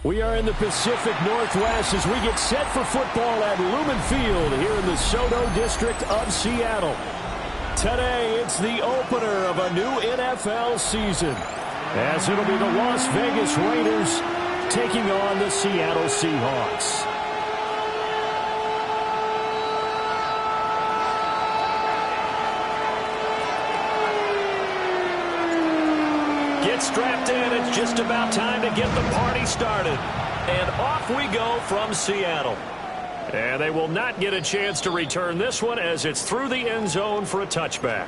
We are in the Pacific Northwest as we get set for football at Lumen Field here in the SoDo district of Seattle. Today, it's the opener of a new NFL season, as it'll be the Las Vegas Raiders taking on the Seattle Seahawks. Get strapped in. It's just about time to get the party started. And off we go from Seattle. And they will not get a chance to return this one as it's through the end zone for a touchback.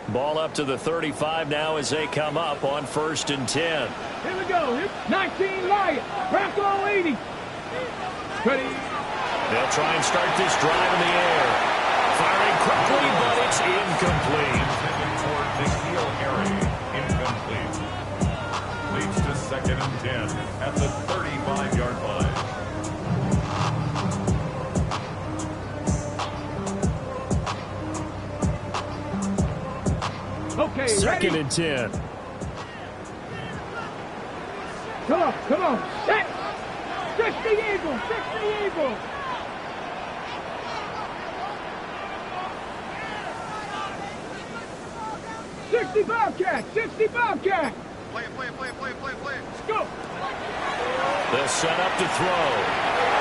Ball up to the 35 now as they come up on 1st and 10. Here we go. 19 Lions. Bracco 80. Ready. They'll try and start this drive in the air. Firing quickly, but it's incomplete. Toward McNeil area. Incomplete. Leads to 2nd and 10 at the 35-yard line. Okay, 2nd ready? and 10. Come on. Set. 60 Eagles. 60 Eagles. Bobcat. 60 Bobcat. Play. Let's go. They'll set up to throw.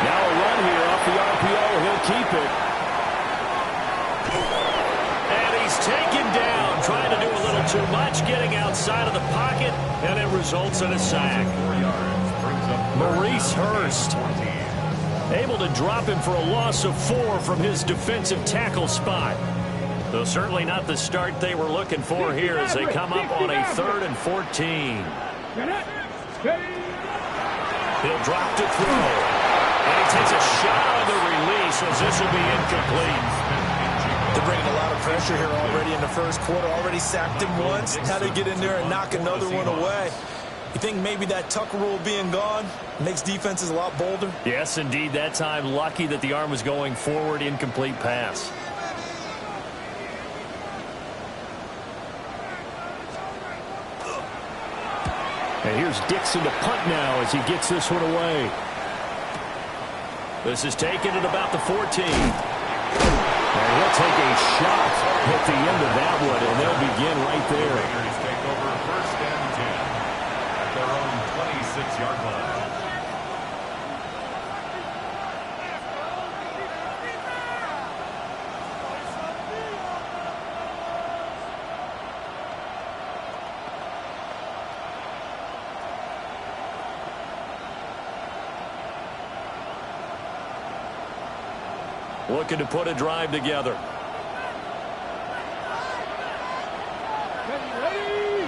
Now a run here off the RPO. He'll keep it. And he's taken down, trying to do a little too much, getting outside of the pocket, and it results in a sack. 4 yards. Brings up Maurice Hurst able to drop him for a loss of 4 from his defensive tackle spot. Though certainly not the start they were looking for here as they come up on a 3rd and 14. He'll drop to throw. And he takes a shot on the release as this will be incomplete. They're bringing a lot of pressure here already in the first quarter. Already sacked him once. Now they get in there and knock another one away. You think maybe that tuck rule being gone makes defenses a lot bolder? Yes, indeed. That time, lucky that the arm was going forward. Incomplete pass. And here's Dixon to punt now as he gets this one away. This is taken at about the 14. And he'll take a shot at the end of that one, and they'll begin right there. Raiders take over 1st and 10 at their own 26-yard line. Looking to put a drive together. Ready.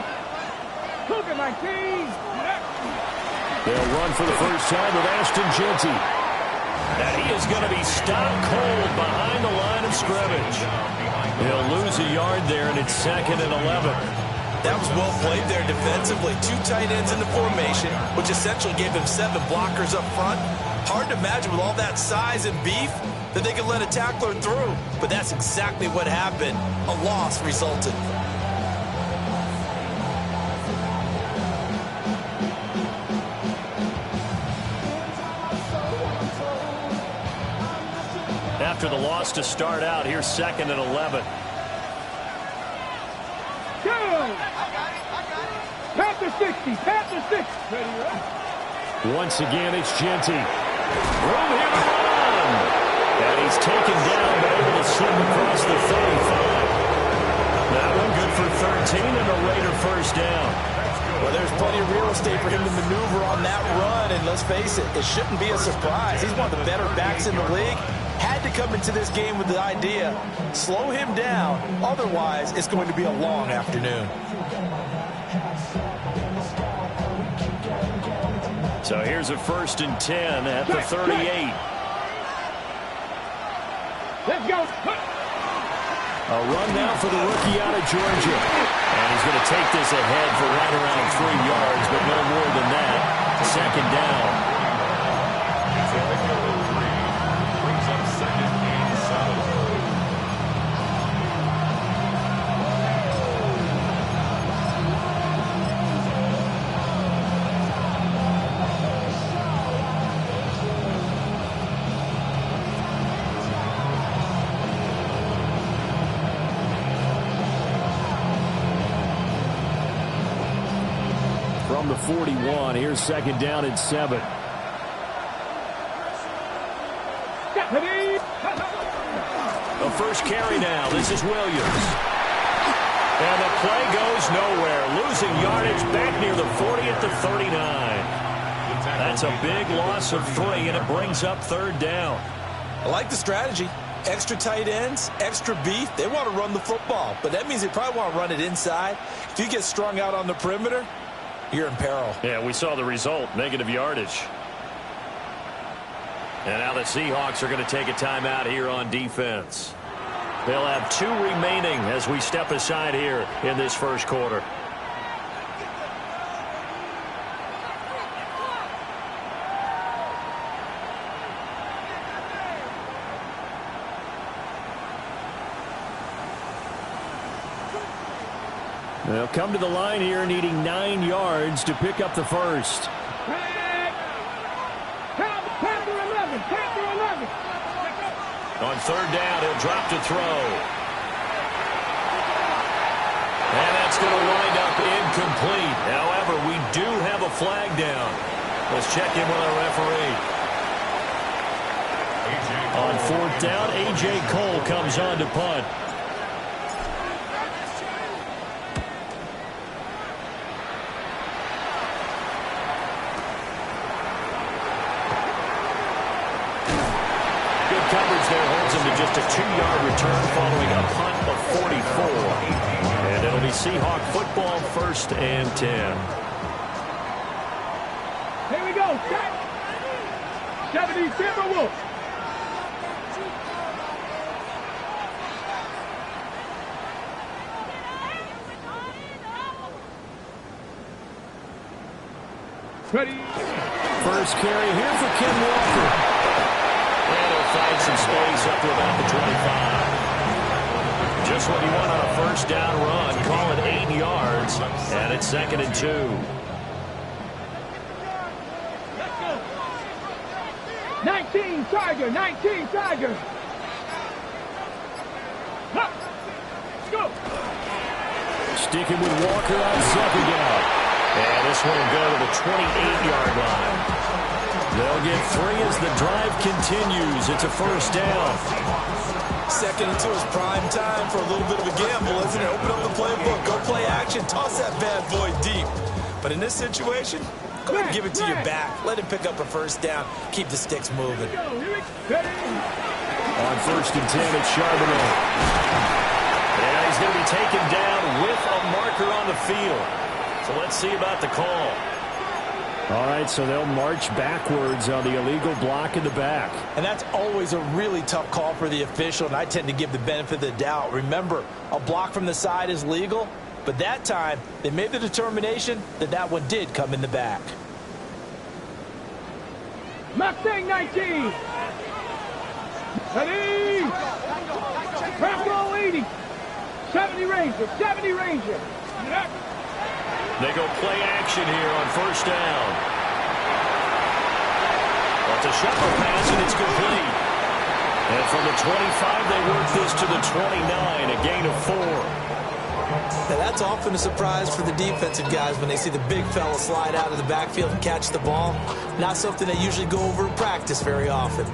Look at my team. They'll run for the first time with Ashton Jeanty. And he is going to be stopped cold behind the line of scrimmage. He'll lose a yard there, and it's 2nd and 11. That was well played there defensively. 2 tight ends in the formation, which essentially gave them 7 blockers up front. Hard to imagine with all that size and beef that they could let a tackler through. But that's exactly what happened. A loss resulted. After the loss to start out, here's 2nd and 11. Go. Panther 60. Panther 6. Ready, right? Once again, it's Jeanty. Room here to run. And he's taken down, but able to slip across the 35. That one good for 13 and a Raider first down. Well, there's plenty of real estate for him to maneuver on that run, and let's face it, it shouldn't be a surprise. He's one of the better backs in the league. Had to come into this game with the idea, slow him down, otherwise it's going to be a long afternoon. So here's a 1st and 10 at the 38. Let's go. A run now for the rookie out of Georgia. And he's going to take this ahead for right around 3 yards, but no more than that. Second down. It's a pickup of 3. Brings up second and 7. From the 41, here's second down and 7. The first carry now. This is Williams. And the play goes nowhere. Losing yardage back near the 40 at the 39. That's a big loss of 3, and it brings up third down. I like the strategy. Extra tight ends, extra beef. They want to run the football, but that means they probably want to run it inside. If you get strung out on the perimeter, you're in peril. Yeah, we saw the result, negative yardage. And now the Seahawks are going to take a timeout here on defense. They'll have 2 remaining as we step aside here in this first quarter. They'll come to the line here needing 9 yards to pick up the first. On third down, he'll drop to throw. And that's going to wind up incomplete. However, we do have a flag down. Let's check in with our referee. On fourth down, A.J. Cole comes on to punt. Coverage there holds him to just a 2-yard return following a punt of 44. And it'll be Seahawk football, 1st and 10. Here we go. 70 Timberwolves. Ready. First carry here for Ken Walker. And he'll find some space up to about the 25. Just what you want on a first down run. Call it 8 yards. And it's 2nd and 2. Let's go. 19 Tiger. 19 Tiger. Let's go. Sticking with Walker on second down. And this one will go to the 28-yard line. They'll get 3 as the drive continues. It's a first down. 2nd and 2 is prime time for a little bit of a gamble, isn't it? Open up the playbook, go play action, toss that bad boy deep. But in this situation, go ahead and give it to your back. Let him pick up a first down. Keep the sticks moving. On 1st and 10, it's Charbonnet. And he's going to be taken down with a marker on the field. So let's see about the call. All right, so they'll march backwards on the illegal block in the back. And that's always a really tough call for the official, and I tend to give the benefit of the doubt. Remember, a block from the side is legal, but that time they made the determination that that one did come in the back. Mustang 19. Ready. Bronco 80. 70 Ranger. 70 Ranger. They go play action here on first down. It's a shuffle pass, and it's complete. And from the 25, they work this to the 29, a gain of 4. Now that's often a surprise for the defensive guys when they see the big fella slide out of the backfield and catch the ball. Not something they usually go over in practice very often.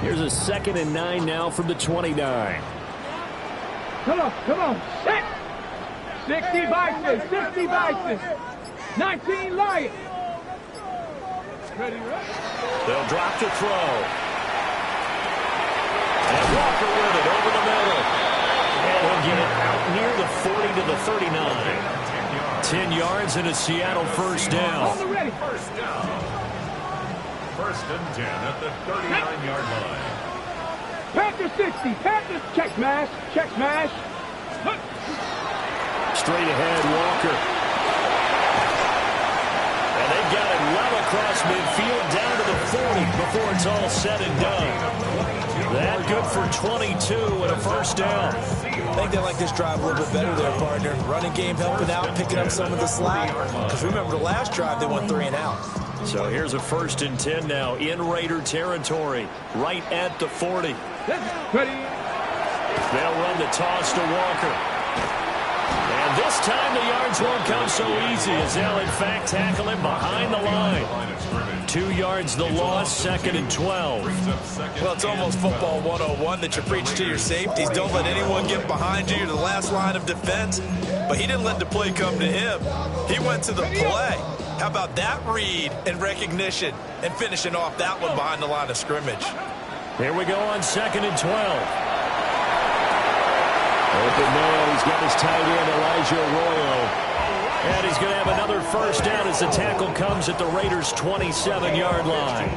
Here's a 2nd and 9 now from the 29. Come on. Set. 60 Bison, 60 Bison, 19 Lions. Ready, right? They'll drop to throw. And Walker with it over the middle. And he'll get it out near the 40 to the 39. 10 yards and a Seattle first down. On the ready. First down. 1st and 10 at the 39-yard line. Panther 60. Panther. Check smash. Check smash. Straight ahead, Walker. And they've got it well across midfield down to the 40 before it's all said and done. That good for 22 and a first down. I think they like this drive a little bit better there, partner. Running game helping out, picking up some of the slack. Because remember the last drive, they went 3 and out. So here's a 1st and 10 now in Raider territory, right at the 40. Ready. They'll run the toss to Walker. And this time the yards won't come so easy as they'll in fact tackle him behind the line. 2 yards the loss, 2nd and 12. Well, it's almost football 101 that you preach to your safeties. Don't let anyone get behind you. You're the last line of defense. But he didn't let the play come to him. He went to the play. How about that read and recognition and finishing off that one behind the line of scrimmage? Here we go on 2nd and 12. Open man, he's got his tight end, Elijah Arroyo. And he's going to have another first down as the tackle comes at the Raiders' 27-yard line.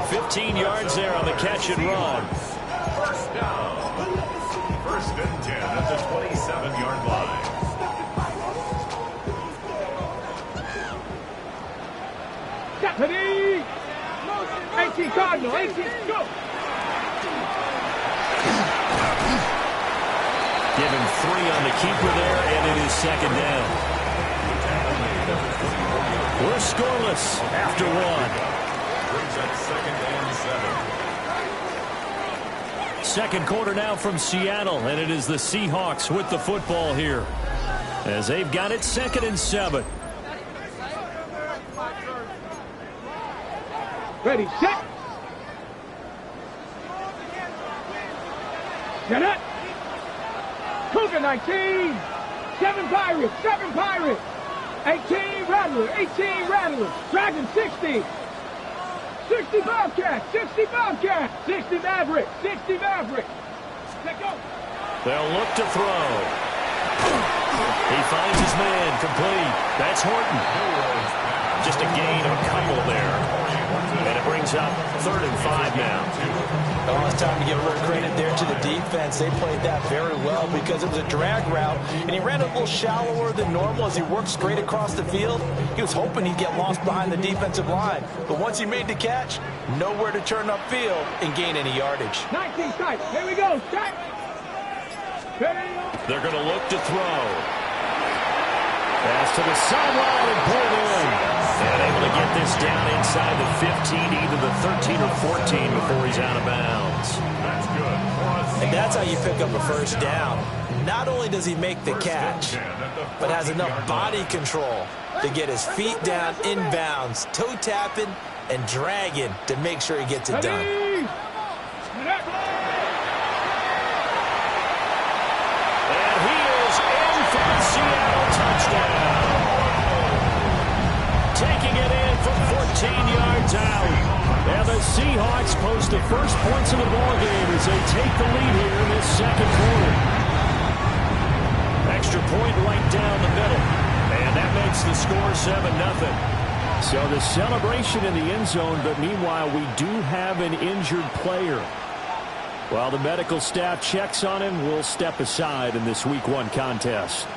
15 yards there on the catch and run. First down. 1st and 10 at the 27-yard line. Ready. 18 Cardinal. 18. Go. Give him 3 on the keeper there, and it is 2nd down. We're scoreless after 1. Brings up 2nd and 7. 2nd quarter now from Seattle, and it is the Seahawks with the football here as they've got it 2nd and 7. Ready, set. Get it. Cougar 19. 7 Pirates. 7 Pirates. 18 Rattler. 18 Rattler. Dragon 60. 60 Bobcat. 60 Bobcat. 60 Maverick. 60 Maverick. Let go. They'll look to throw. He finds his man complete. That's Horton. Just a gain of a couple there. And it brings up 3rd and 5 now. Well, it's time to give a little credit there to the defense. They played that very well because it was a drag route, and he ran a little shallower than normal as he worked straight across the field. He was hoping he'd get lost behind the defensive line. But once he made the catch, nowhere to turn upfield and gain any yardage. 19 strike. Here we go. Strike. They're going to look to throw. Pass to the sideline and pulled in. And able to get this down inside the 15, either the 13 or 14 before he's out of bounds. That's good. And that's how you pick up a first down. Not only does he make the catch, but has enough body control to get his feet down inbounds, toe tapping and dragging to make sure he gets it done. And he is in for the Seattle touchdown. Taking it in from 14 yards out. And the Seahawks post the first points of the ballgame as they take the lead here in this 2nd quarter. Extra point right down the middle. And that makes the score 7-0. So the celebration in the end zone, but meanwhile we do have an injured player. While the medical staff checks on him, we'll step aside in this Week 1 contest.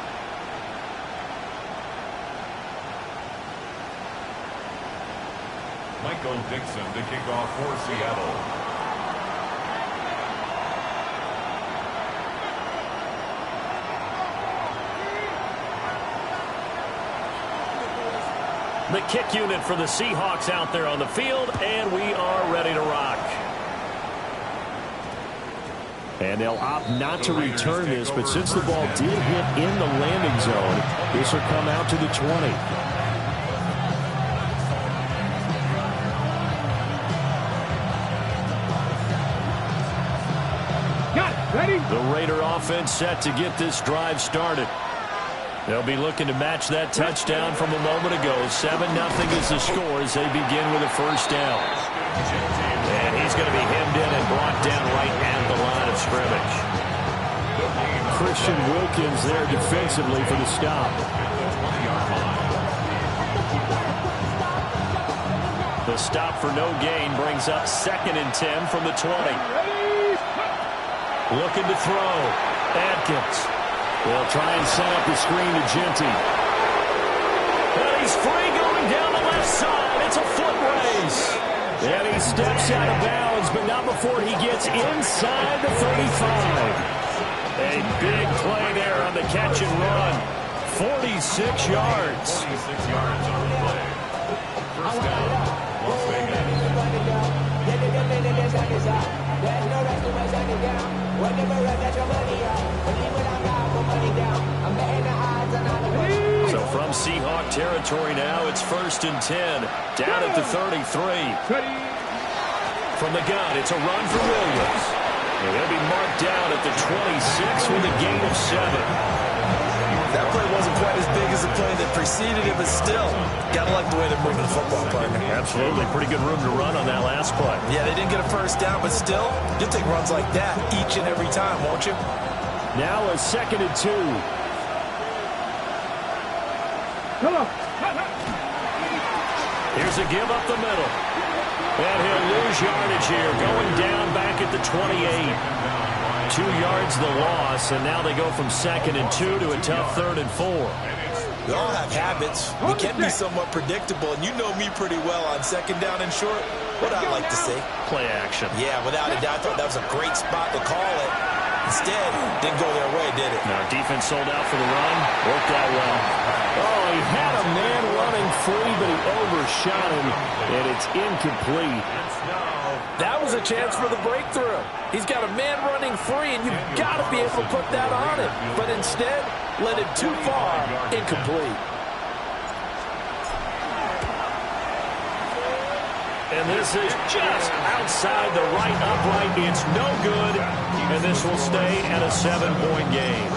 Michael Dixon to kick off for Seattle. The kick unit for the Seahawks out there on the field, and we are ready to rock. And they'll opt not to return this, but since the ball did hit in the landing zone, this will come out to the 20. Ready? The Raider offense set to get this drive started. They'll be looking to match that touchdown from a moment ago. 7-0 is the score as they begin with a first down. And he's going to be hemmed in and brought down right at the line of scrimmage. Christian Wilkins there defensively for the stop. The stop for no gain brings up 2nd and 10 from the 20. Looking to throw. Adkins. They'll try and set up the screen to Genty. And he's free going down the left side. It's a foot race. And he steps out of bounds, but not before he gets inside the 35. A big play there on the catch and run. 46 yards. 46 yards on the play. First down, Las Vegas. So from Seahawk territory now, it's 1st and 10. Down at the 33. From the gun, it's a run for Williams. And they'll be marked down at the 26 with a gain of 7. That play wasn't quite as big as the play that preceded it, but still, gotta like the way they're moving the football, partner. Absolutely. Pretty good room to run on that last play. Yeah, they didn't get a first down, but still, you'll take runs like that each and every time, won't you? Now a 2nd and 2. Come on. Here's a give up the middle. And he'll lose yardage here, going down back at the 28. 2 yards the loss, and now they go from 2nd and 2 to a tough 3rd and 4. We all have habits. We can be somewhat predictable, and you know me pretty well on 2nd down and short. What I like to say. Play action. Yeah, without a doubt, I thought that was a great spot to call it. Instead, didn't go their way, did it? Now, defense sold out for the run. Worked out well. Oh, he had a man running free, but he overshot him, and it's incomplete. That was a chance for the breakthrough. He's got a man running free, and you've got to be able to put that on him. But instead, led it too far, incomplete. And this is just outside the right upright. It's no good, and this will stay at a 7-point game.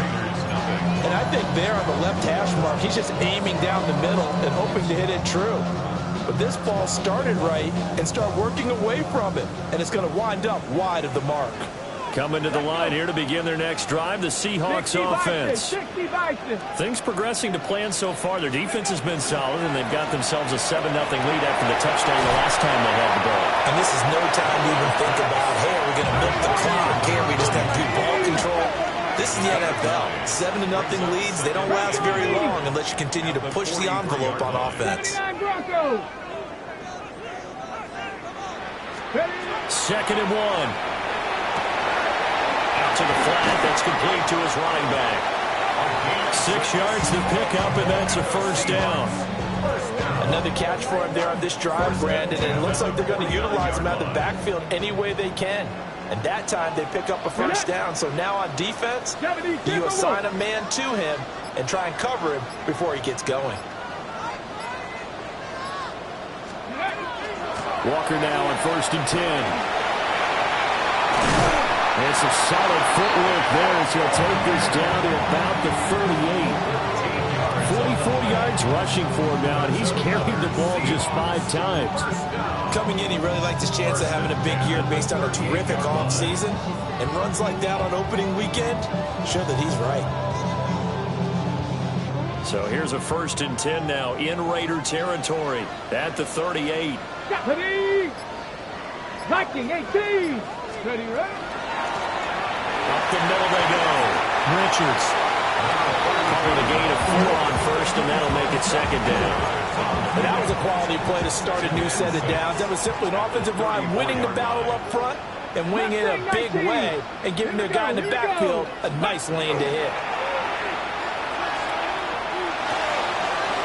And I think there on the left hash mark, he's just aiming down the middle and hoping to hit it true. But this ball started right and start working away from it, and it's going to wind up wide of the mark. Coming to the line here to begin their next drive, the Seahawks offense. Things progressing to plan so far. Their defense has been solid, and they've got themselves a 7-0 lead after the touchdown the last time they had the ball. And this is no time to even think about, hey, are we going to milk the clock? Can't we just have good ball control? This is the NFL. 7-0 leads, they don't last very long unless you continue to push the envelope on offense. 2nd and 1. To the flat, that's complete to his running back. 6 yards to pick up, and that's a 1st down. Another catch for him there on this drive, Brandon, and it looks like they're going to utilize him out of the backfield any way they can. And that time they pick up a 1st down. So now on defense, you assign a man to him and try and cover him before he gets going. Walker now on 1st and 10. And some solid footwork there as he'll take this down to about the 38. 44 yards rushing for him now, and he's carried the ball just 5 times. Coming in, he really liked his chance of having a big year based on a terrific offseason. And runs like that on opening weekend show that he's right. So here's a 1st and 10 now in Raider territory at the 38. Blocking 18. Ready, right? Up the middle they go. Richards. Calling a gain of 4 on 1st, and that'll make it 2nd down. And that was a quality play to start a new set of downs. That was simply an offensive line winning the battle up front and winning it in a big way and giving their guy in the backfield a nice lane to hit.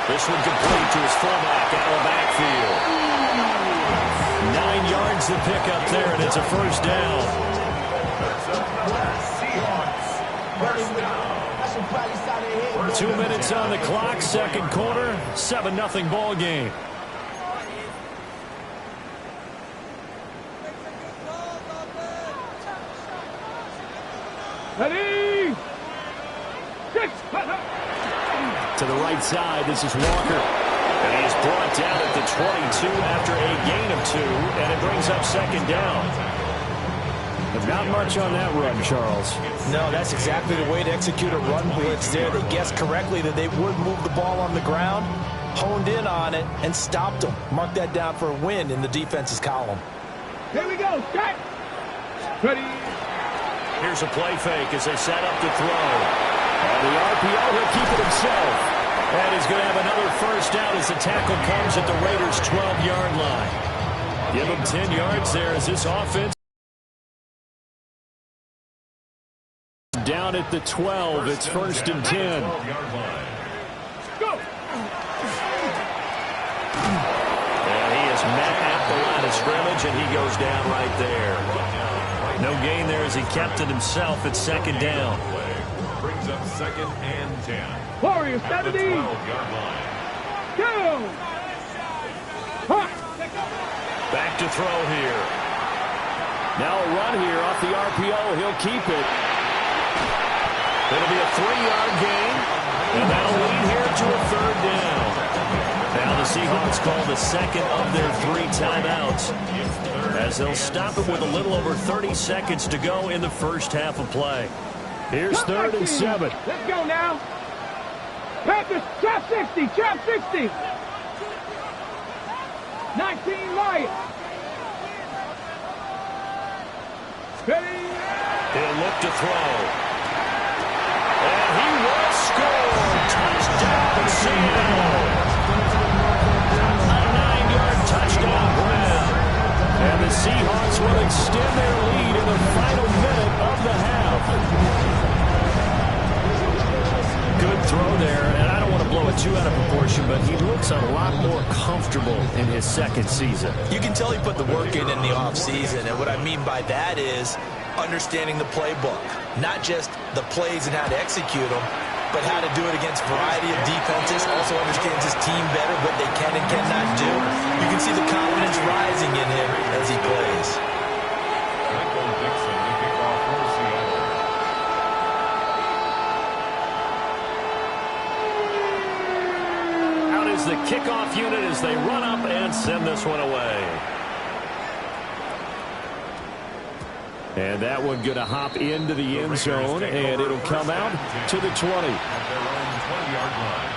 This one complete to his fullback out of the backfield. 9 yards to pick up there, and it's a 1st down. 2 minutes on the clock, 2nd quarter, 7-0 ball game. Ready? 6. To the right side, this is Walker. And he is brought down at the 22 after a gain of 2, and it brings up 2nd down. But not much on that run, Charles. No, that's exactly the way to execute a run blitz there. They guessed correctly that they would move the ball on the ground, honed in on it, and stopped them. Mark that down for a win in the defense's column. Here we go. Set. Ready. Here's a play fake as they set up to throw. On the RPO, he'll keep it himself. And he's going to have another first down as the tackle comes at the Raiders' 12-yard line. Give him 10 yards there as this offense down at the 12. It's 1st and 10. Go. And he is met at the line of scrimmage, and he goes down right there. No gain there as he kept it himself at 2nd down. Brings up 2nd and 10. Warriors, At the 70. 12-yard line. Go. Huh. Back to throw here. Now a run here off the RPO. He'll keep it. It'll be a 3-yard gain, and that'll lead here to a 3rd down. Now the Seahawks call the second of their 3 timeouts as they'll stop it with a little over 30 seconds to go in the first half of play. Here's 3rd and 7. Let's go now. Panthers, trap 60, trap 60. 19 Lions. Ready? He'll look to throw. And he will score. Touchdown, Seattle. A 9-yard touchdown grab. And the Seahawks will extend their lead in the final minute of the half. Good throw there, and I don't want to blow it too out of proportion, but he looks a lot more comfortable in his 2nd season. You can tell he put the work in the offseason, and what I mean by that is understanding the playbook. Not just the plays and how to execute them, but how to do it against a variety of defenses. Also understands his team better, what they can and cannot do. You can see the confidence rising in him as he plays. Michael Dixon, the kickoff for Seattle. Out is the kickoff unit as they run up and send this one away. And that one going to hop into the end zone, and it'll come out to the 20. At their own 20-yard line.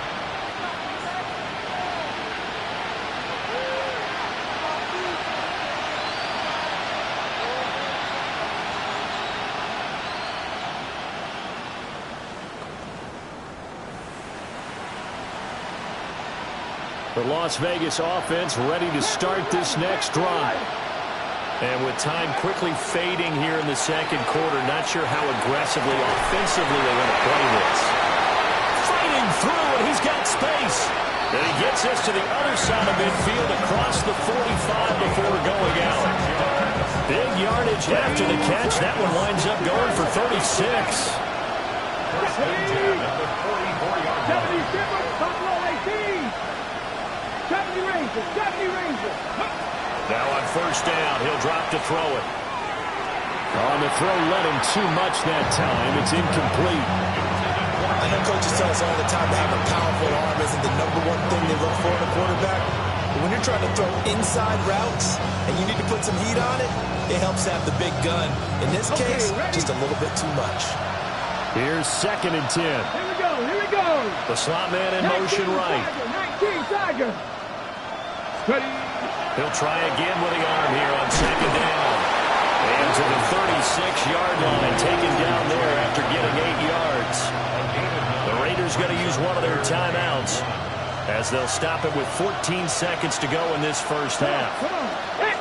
The Las Vegas offense ready to start this next drive. And with time quickly fading here in the 2nd quarter, not sure how aggressively, offensively they're going to play this. Fighting through, and he's got space. And he gets us to the other side of midfield across the 45 before going out. Big yardage after the catch. That one winds up going for 36. 1st and 10 at the 44-yard line. 77, Buffalo 18. 70 Rangers, 70 Rangers. Now on 1st down, he'll drop to throw it. On the throw, let him too much that time. It's incomplete. I know coaches tell us all the time to have a powerful arm isn't the #1 thing they look for in a quarterback. But when you're trying to throw inside routes and you need to put some heat on it, it helps have the big gun. In this case, just a little bit too much. Here's 2nd and 10. Here we go, here we go. The slot man in motion right. 19 Tiger. Ready? He'll try again with the arm here on 2nd down. And to the 36-yard line, taken down there after getting 8 yards. The Raiders going to use one of their timeouts as they'll stop it with 14 seconds to go in this first half. Come on. Hey.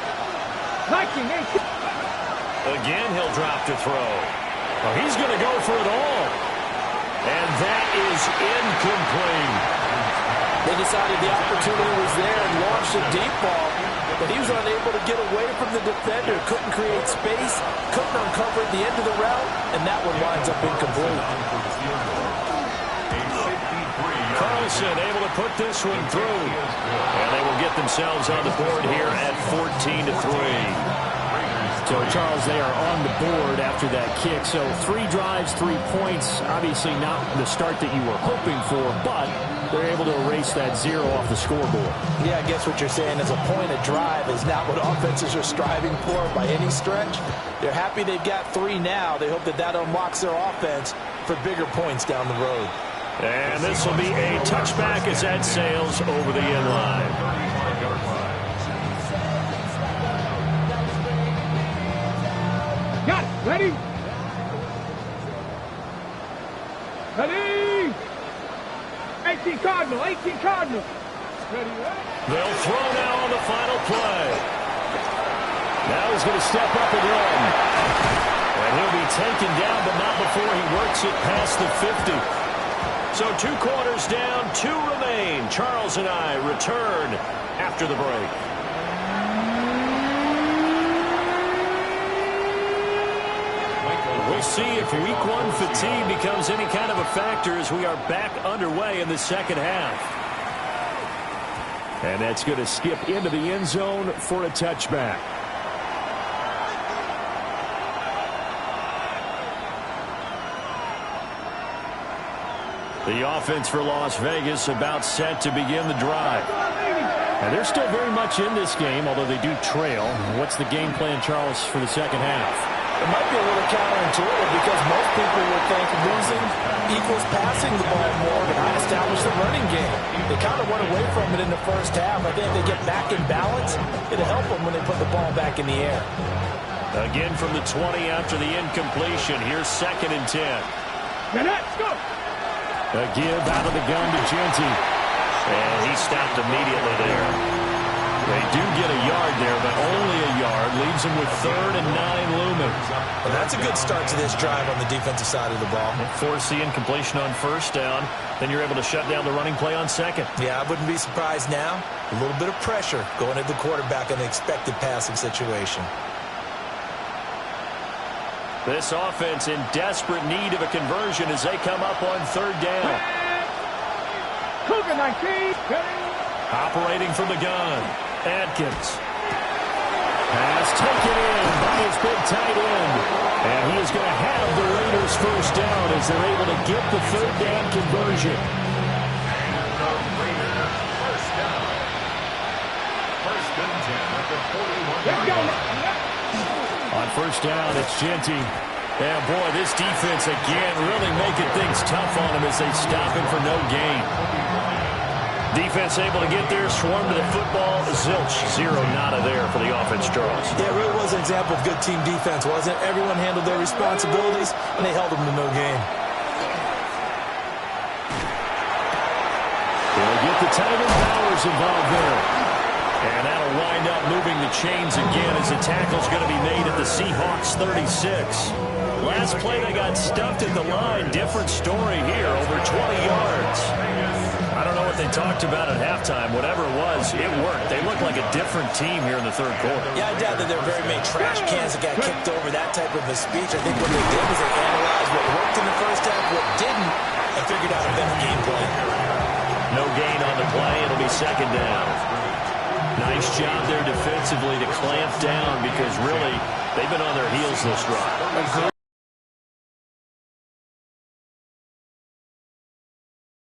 19, 18. Again, he'll drop to throw. Well, he's going to go for it all. And that is incomplete. They decided the opportunity was there and launched a deep ball, but he was unable to get away from the defender, couldn't create space, couldn't uncover the end of the route, and that one winds up incomplete. Carlson able to put this one through, and they will get themselves on the board here at 14-3. So, Charles, they are on the board after that kick. So 3 drives, 3 points. Obviously not the start that you were hoping for, but they're able to erase that 0 off the scoreboard. Yeah, I guess what you're saying is a point of drive is not what offenses are striving for by any stretch. They're happy they've got 3 now. They hope that that unlocks their offense for bigger points down the road. And this will be a touchback as that sails over the end line. Got it. Ready? Ready? 18 Cardinal, 18 Cardinal. Ready? They'll throw now on the final play. Now he's going to step up and run. And he'll be taken down, but not before he works it past the 50. So 2 quarters down, 2 remain. Charles and I return after the break. We'll see if week 1 fatigue becomes any kind of a factor as we are back underway in the second half. And that's going to skip into the end zone for a touchback. The offense for Las Vegas about set to begin the drive. And they're still very much in this game, although they do trail. What's the game plan, Charles, for the second half? It might be a little counterintuitive because most people would think losing equals passing the ball more to not establish the running game. They kind of went away from it in the first half. I think if they get back in balance, it'll help them when they put the ball back in the air. Again from the 20 after the incompletion. Here's 2nd and 10. Now let's go. A give out of the gun to Genty. And he stopped immediately there. They do get a yard there, but only a yard. Leaves them with 3rd and 9 looming. Well, that's a good start to this drive on the defensive side of the ball. Force the incompletion on 1st down. Then you're able to shut down the running play on 2nd. Yeah, I wouldn't be surprised now. A little bit of pressure going at the quarterback in an expected passing situation. This offense in desperate need of a conversion as they come up on 3rd down. Cougar 19. Operating from the gun. Atkins. Pass taken in by his big tight end. And he is going to have the Raiders 1st down as they're able to get the 3rd down conversion. First down. 1st and 10 at the 41. On 1st down, it's Genty. And boy, this defense again really making things tough on him as they stop him for no gain. Defense able to get there, swarm to the football. Zilch, 0 nada there for the offense, Charles. Yeah, it really was an example of good team defense, wasn't it? Everyone handled their responsibilities, and they held them to no gain. They'll get the tight end Bowers involved there. And that'll wind up moving the chains again as the tackle's going to be made at the Seahawks 36. Last play they got stuffed at the line. Different story here, over 20 yards. I don't know what they talked about at halftime. Whatever it was, it worked. They look like a different team here in the 3rd quarter. Yeah, I doubt that there are very many trash cans that got kicked over, that type of a speech. I think what they did was they analyzed what worked in the first half, what didn't, and figured out a better game plan. No gain on the play. It'll be 2nd down. Nice job there defensively to clamp down because really they've been on their heels this drive.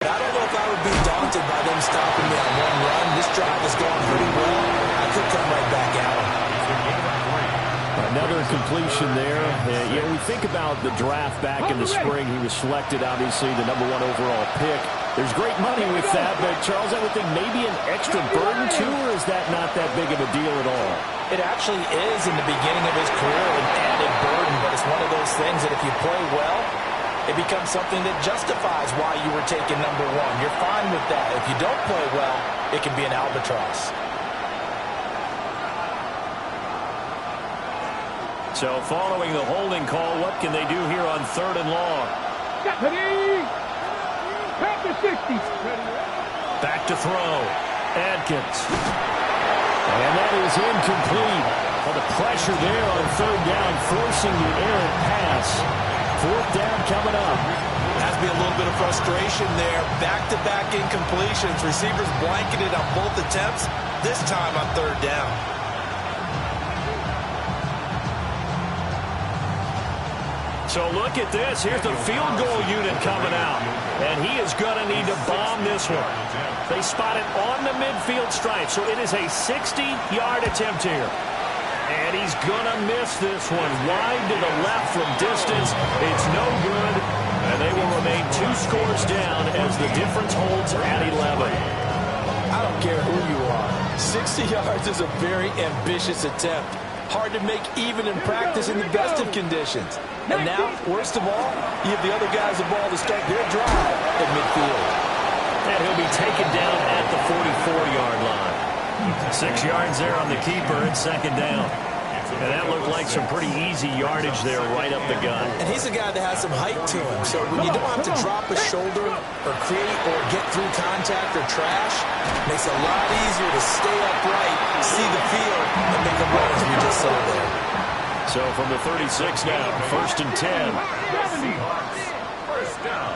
I don't know if I would be daunted by them stopping me on one run. This drive has gone pretty well. I could come right back at them. Another completion there. We think about the draft back in the spring. He was selected, obviously, the #1 overall pick. There's great money with that, but Charles, I would think maybe an extra burden too, or is that not that big of a deal at all? It actually is in the beginning of his career an added burden, but it's one of those things that if you play well, it becomes something that justifies why you were taken #1. You're fine with that. If you don't play well, it can be an albatross. So following the holding call, what can they do here on 3rd and long? Ready? Back to 60. Back to throw. Atkins. And that is incomplete. Well, the pressure there on 3rd down, forcing the errant pass. 4th down coming up. Has to be a little bit of frustration there. Back-to-back incompletions. Receivers blanketed on both attempts, this time on 3rd down. So look at this. Here's the field goal unit coming out. And he is going to need to bomb this one. They spot it on the midfield stripe. So it is a 60-yard attempt here. And he's going to miss this one. Wide to the left from distance. It's no good. And they will remain 2 scores down as the difference holds at 11. I don't care who you are. 60 yards is a very ambitious attempt. Hard to make even in practice in the best of conditions. And now, worst of all, you have the other guys the ball to start their drive at midfield. And he'll be taken down at the 44-yard line. 6 yards there on the keeper at second down. And that looked like some pretty easy yardage there right up the gut. And he's a guy that has some height to him. So when you don't have to drop a shoulder or create or get through contact or trash, it makes it a lot easier to stay upright, see the field, and make a run as we just saw there. So from the 36 now, 1st and 10. Seahawks, first down.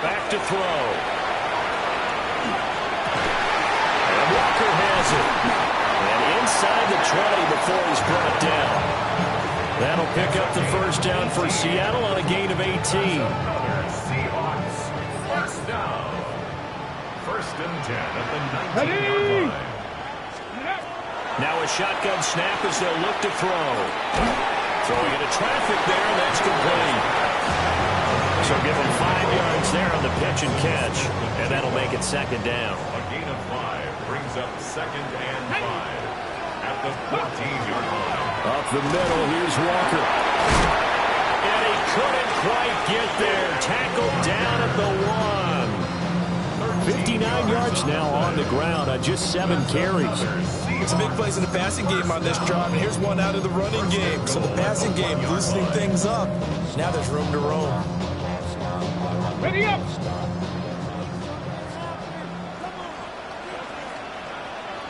Back to throw. And Walker has it. And inside the 20 before he's brought down. That'll pick up the first down for Seattle on a gain of 18. Seahawks, first down. 1st and 10 at the 19-yard line. Now a shotgun snap as they'll look to throw. Throwing into traffic there, and that's complete. So give him 5 yards there on the pitch and catch, and that'll make it second down. A gain of 5 brings up 2nd and 5 at the 14-yard line. Up the middle, here's Walker. And he couldn't quite get there. Tackled down at the 1. 59 yards now on the ground on just 7 carries. Some big plays in the passing game on this drive, and here's one out of the running game. So the passing game loosening things up. Now there's room to roam. Ready up.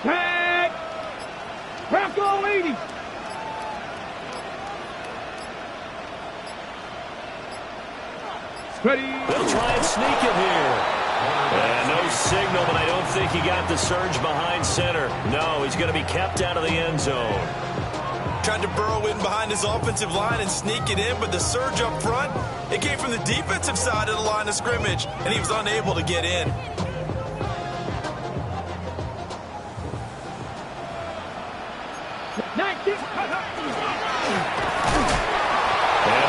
Tag. Bronco 80. Ready. They'll try and sneak it here. No signal, but I don't think he got the surge behind center. No, he's going to be kept out of the end zone. Tried to burrow in behind his offensive line and sneak it in, but the surge up front, it came from the defensive side of the line of scrimmage, and he was unable to get in. And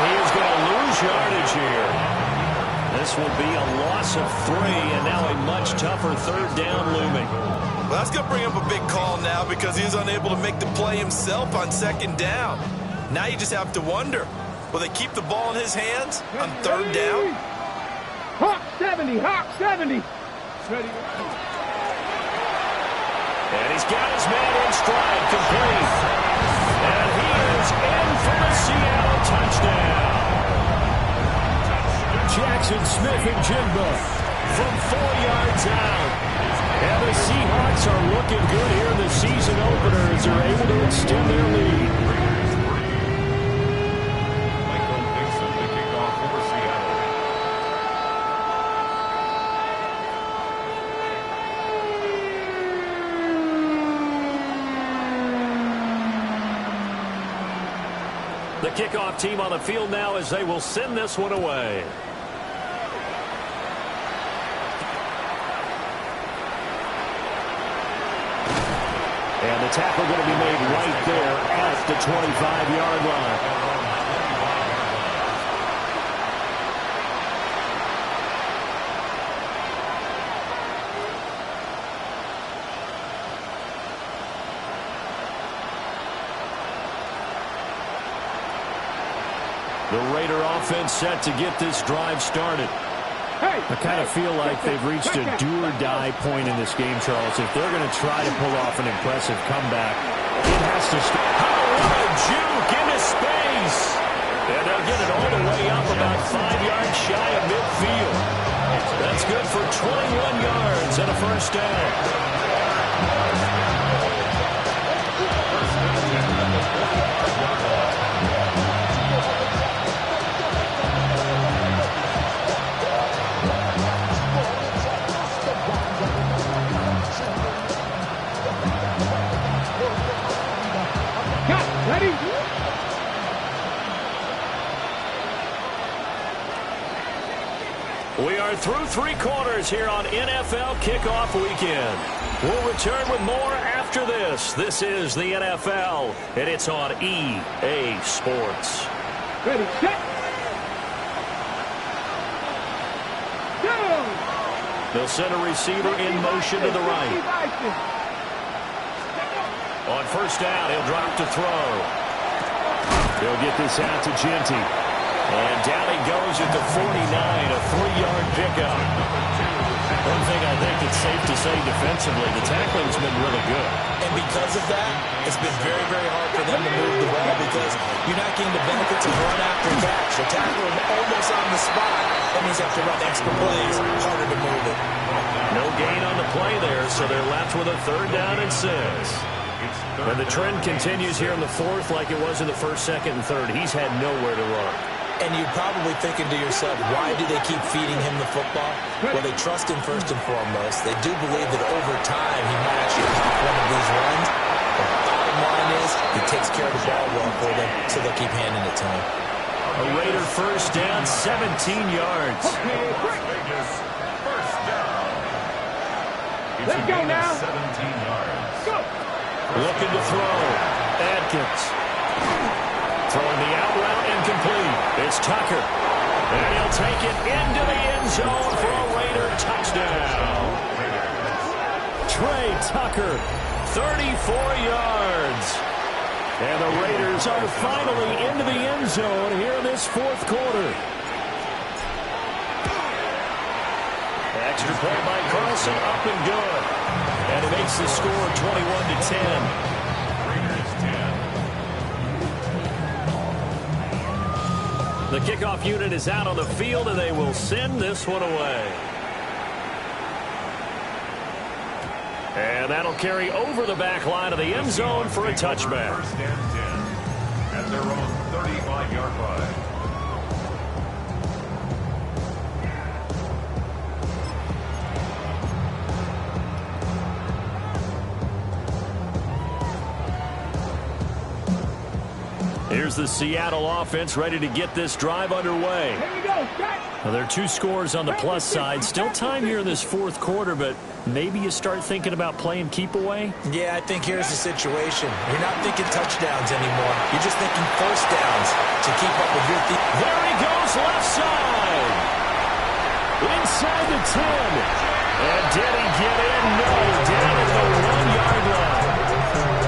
he is going to lose yardage here. This will be a loss of 3, and now a much tougher 3rd down looming. Well, that's going to bring up a big call now because he was unable to make the play himself on 2nd down. Now you just have to wonder, will they keep the ball in his hands on 3rd down? Hawk 70, Hawk 70. Ready. And he's got his man in stride, complete. And he is in for the Seattle touchdown. Jackson Smith and Jigba from 4 yards out. And the Seahawks are looking good here in the season opener as they're able to extend their lead. Michael Dixon, the kickoff for Seattle. The kickoff team on the field now as they will send this one away. And the tackle going to be made right there at the 25-yard line. The Raider offense set to get this drive started. I kind of feel like they've reached a do-or-die point in this game, Charles. If they're going to try to pull off an impressive comeback, it has to start. Oh, what a juke into space! And they'll get it all the way up about 5 yards shy of midfield. That's good for 21 yards and a first down. Ready? We are through 3 quarters here on NFL Kickoff Weekend. We'll return with more after this. This is the NFL, and it's on EA Sports. Ready, set. Go. They'll send a receiver in motion to the right. On first down, he'll drop to throw. He'll get this out to Genty. And down he goes at the 49, a 3-yard pickup. One thing I think it's safe to say defensively, the tackling's been really good. And because of that, it's been very, very hard for them to move the ball because you're not getting the benefits of run after catch. The tackler is almost on the spot. That means they have to run extra plays, harder to move it. No gain on the play there, so they're left with a 3rd down and 6. And the trend continues here in the 4th like it was in the 1st, 2nd, and 3rd. He's had nowhere to run. And you're probably thinking to yourself, why do they keep feeding him the football? Well, they trust him first and foremost. They do believe that over time he might actually pop one of these runs. But the bottom line is he takes care of the ball well for them, so they'll keep handing it to him. A Raider first down, 17 yards. Vegas, first down. Let's go now. 17 yards. Go. Looking to throw. Adkins. Throwing the out route incomplete. It's Tucker. And he'll take it into the end zone for a Raider touchdown. Trey Tucker, 34 yards. And the Raiders are finally into the end zone here in this 4th quarter. Extra point by Carlson, up and good. And it makes the score 21-10. The kickoff unit is out on the field, and they will send this one away. And that'll carry over the back line of the end zone for a touchback. First and 10 at their own 35-yard line. Here's the Seattle offense ready to get this drive underway. Here we go, Jack. Now, there are 2 scores on the plus side. Still time here in this 4th quarter, but maybe you start thinking about playing keep away? Yeah, I think here's the situation. You're not thinking touchdowns anymore. You're just thinking first downs to keep up with your team. There he goes, left side. Inside the 10. And did he get in? No, down at the 1-yard line.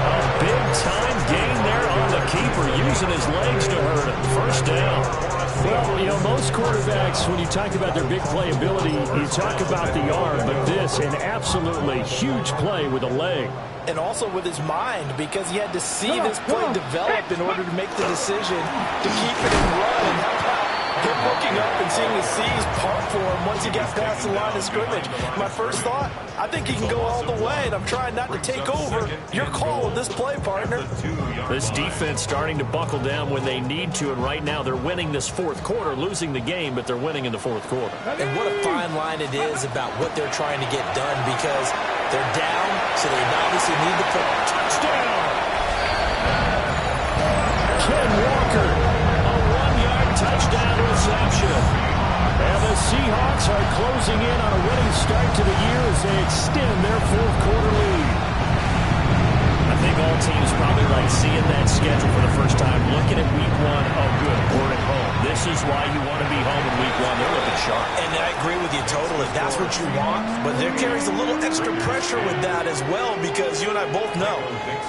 A big-time gain there on the keeper, using his legs to hurt him. First down. Well, you know, most quarterbacks, when you talk about their big playability, you talk about the arm, but this, an absolutely huge play with a leg. And also with his mind, because he had to see this play develop in order to make the decision to keep it and run. And how about him looking up and seeing the C's part for him once he got past the line of scrimmage? My first thought, I think he can go all the way, and I'm trying not to take over. Your call with this play, partner. This defense starting to buckle down when they need to, and right now they're winning this 4th quarter, losing the game, but they're winning in the 4th quarter. And what a fine line it is about what they're trying to get done, because they're down, so they obviously need the point. Touchdown! Ken Walker, a 1-yard touchdown reception. And the Seahawks are closing in on a winning start to the year as they extend their 4th quarter lead. I think all teams probably like seeing that schedule for the first time, looking at week 1, oh good, we're at home. This is why you want to be home in week 1. They're looking sharp. And I agree with you totally. That's what you want, but there carries a little extra pressure with that as well, because you and I both know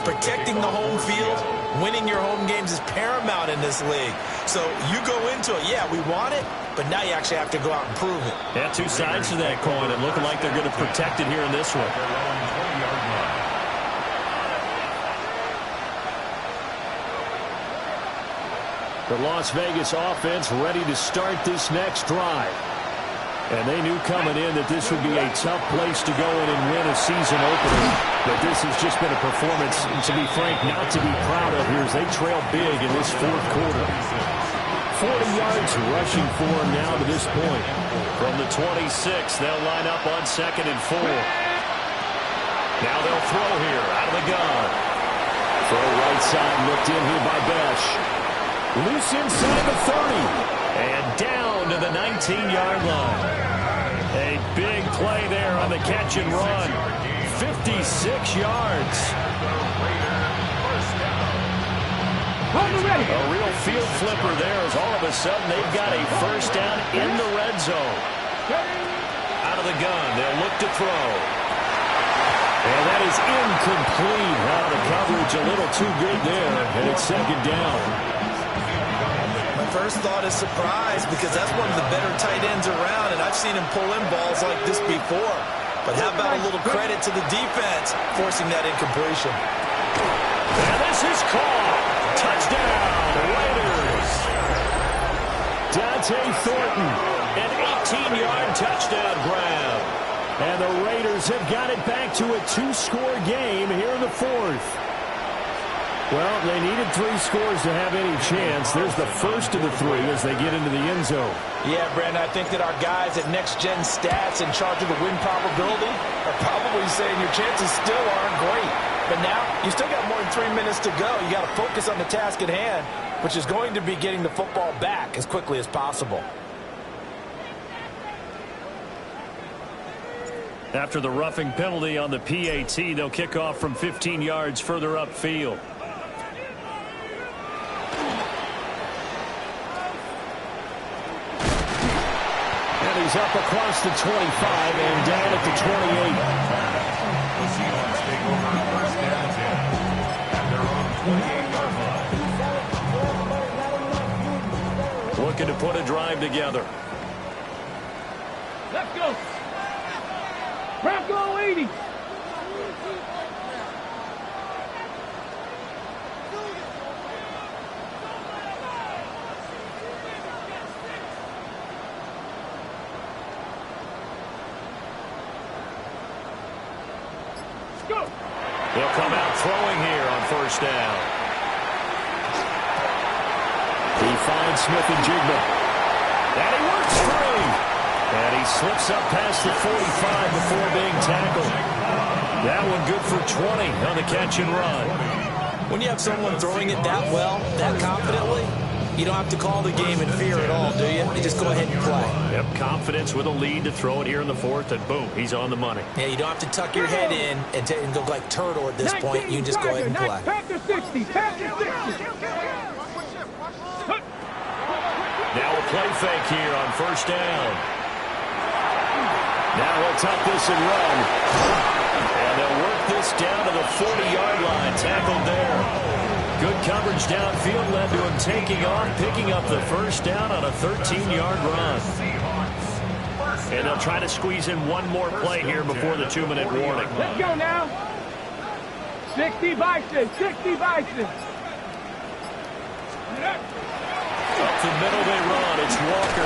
protecting the home field, winning your home games is paramount in this league. So you go into it, yeah, we want it, but now you actually have to go out and prove it. Yeah, 2 sides to that coin, and looking like they're going to protect it here in this one. The Las Vegas offense ready to start this next drive. And they knew coming in that this would be a tough place to go in and win a season opener. But this has just been a performance, to be frank, not to be proud of here as they trail big in this 4th quarter. 40 yards rushing for them now to this point. From the 26, they'll line up on 2nd and 4. Now they'll throw here out of the gun. Throw right side, looked in here by Besh. Loose inside the 30. And down to the 19-yard line. A big play there on the catch and run. 56 yards. A real field flipper there as all of a sudden they've got a first down in the red zone. Out of the gun, they'll look to throw. And that is incomplete. Wow, the coverage a little too good there, and it's second down. My first thought is surprise, because that's one of the better tight ends around, and I've seen him pull in balls like this before. But how about a little credit to the defense forcing that incompletion? And this is caught. Touchdown, Raiders. Dante Thornton, an 18-yard touchdown grab. And the Raiders have got it back to a 2-score game here in the fourth. Well, they needed 3 scores to have any chance. There's the first of the 3 as they get into the end zone. Yeah, Brandon, I think that our guys at Next Gen Stats in charge of the win probability are probably saying your chances still aren't great. But now, you still got more than 3 minutes to go. You got to focus on the task at hand, which is going to be getting the football back as quickly as possible. After the roughing penalty on the PAT, they'll kick off from 15 yards further upfield. And he's up across the 25 and down at the 28. The Seahawks take over first down and 10 at their own 28-yard line. Looking to put a drive together. Let's go. Bronco 80. Go. They'll come out throwing here on first down. He finds Smith and Jigba. And he works free. And he slips up past the 45 before being tackled. That one good for 20 on the catch and run. When you have someone throwing it that well, that confidently, you don't have to call the game in fear at all, do you? You just go ahead and play. Yep, confidence with a lead to throw it here in the fourth, and boom, he's on the money. Yeah, you don't have to tuck your head in and go like turtle at this point. You can just go ahead and play. Panther 60. Panther 60. Now a play fake here on first down. Now he'll tuck this and run. And they'll work this down to the 40-yard line. Tackled there. Good coverage downfield led to him taking off, picking up the first down on a 13-yard run. And they'll try to squeeze in one more play here before the 2-minute warning. Let's go now. 60 Bison. 60 Bison. Up the middle they run. It's Walker.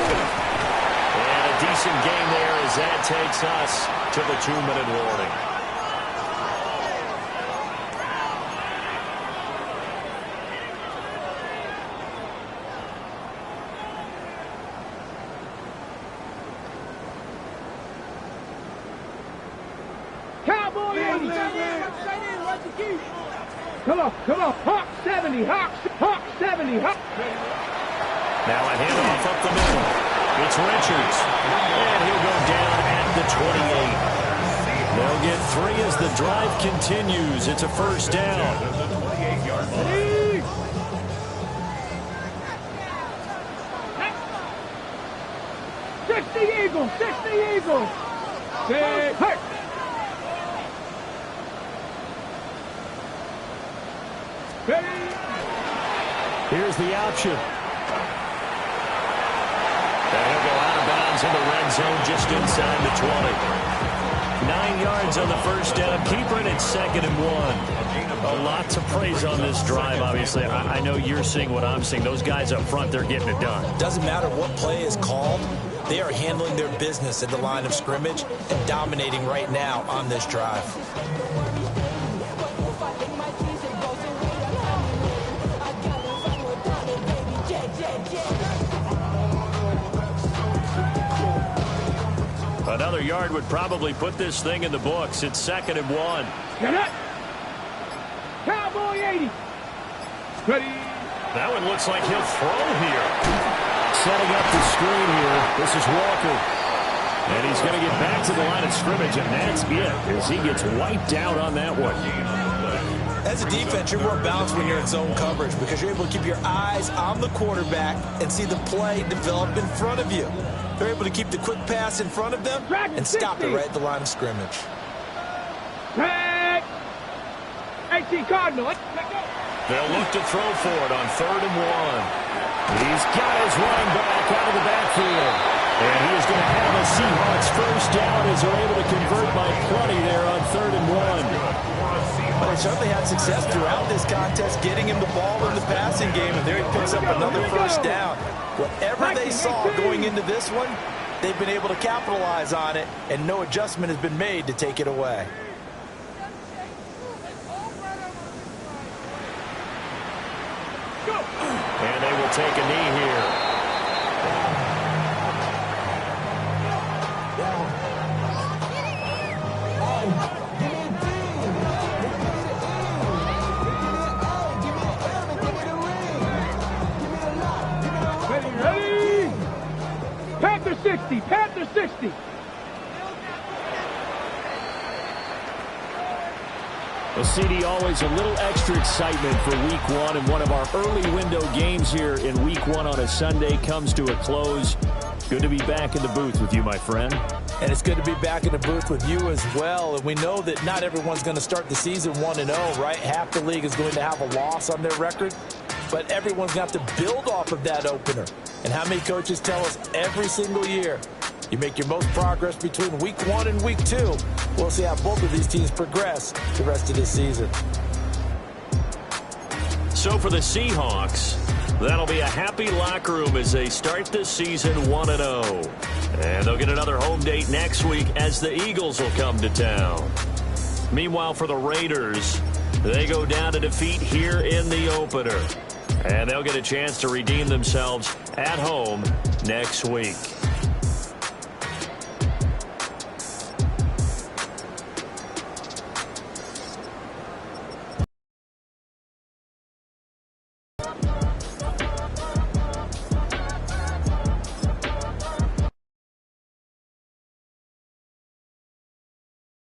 And a decent game there as that takes us to the 2-minute warning. Cowboy 80. Come on, come on. Hawk 70. Hawk 70. Hawk. Now a handoff up the middle. It's Richards. And he'll go down at the 28. They'll get 3 as the drive continues. It's a first down. 60 Eagles. 60 Eagles. Hey. Here's the option. And he'll go out of bounds in the red zone just inside the 20. 9 yards on the first down. Keeper it at 2nd and 1. A lot to praise on this drive, obviously. I know you're seeing what I'm seeing. Those guys up front, they're getting it done. Doesn't matter what play is called. They are handling their business at the line of scrimmage and dominating right now on this drive. Another yard would probably put this thing in the books. It's 2nd and 1. Get up. Cowboy 80. Ready. That one looks like he'll throw here. Setting up the screen here. This is Walker. And he's going to get back to the line of scrimmage, and that's it as he gets wiped out on that one. As a defense, you're more balanced when you're in zone coverage because you're able to keep your eyes on the quarterback and see the play develop in front of you. They're able to keep the quick pass in front of them and stop it right at the line of scrimmage. Hey. 19 Cardinal. They'll look to throw for it on 3rd and 1. He's got his running back out of the backfield. And he is going to have a Seahawks first down as they're able to convert by plenty there on 3rd and 1. But they certainly had success throughout this contest getting him the ball in the passing game, and there he picks up another first down. Whatever they saw going into this one, they've been able to capitalize on it, and no adjustment has been made to take it away. And they will take a knee here. Ready? Panther 60, Panther 60. Well, CD, always a little extra excitement for Week 1, and one of our early window games here in Week 1 on a Sunday comes to a close. Good to be back in the booth with you, my friend. And it's good to be back in the booth with you as well. And we know that not everyone's going to start the season 1-0, right? Half the league is going to have a loss on their record. But everyone's going to have to build off of that opener. And how many coaches tell us every single year, you make your most progress between Week 1 and Week 2. We'll see how both of these teams progress the rest of this season. So for the Seahawks, that'll be a happy locker room as they start this season 1-0. And they'll get another home date next week as the Eagles will come to town. Meanwhile, for the Raiders, they go down to defeat here in the opener. And they'll get a chance to redeem themselves at home next week.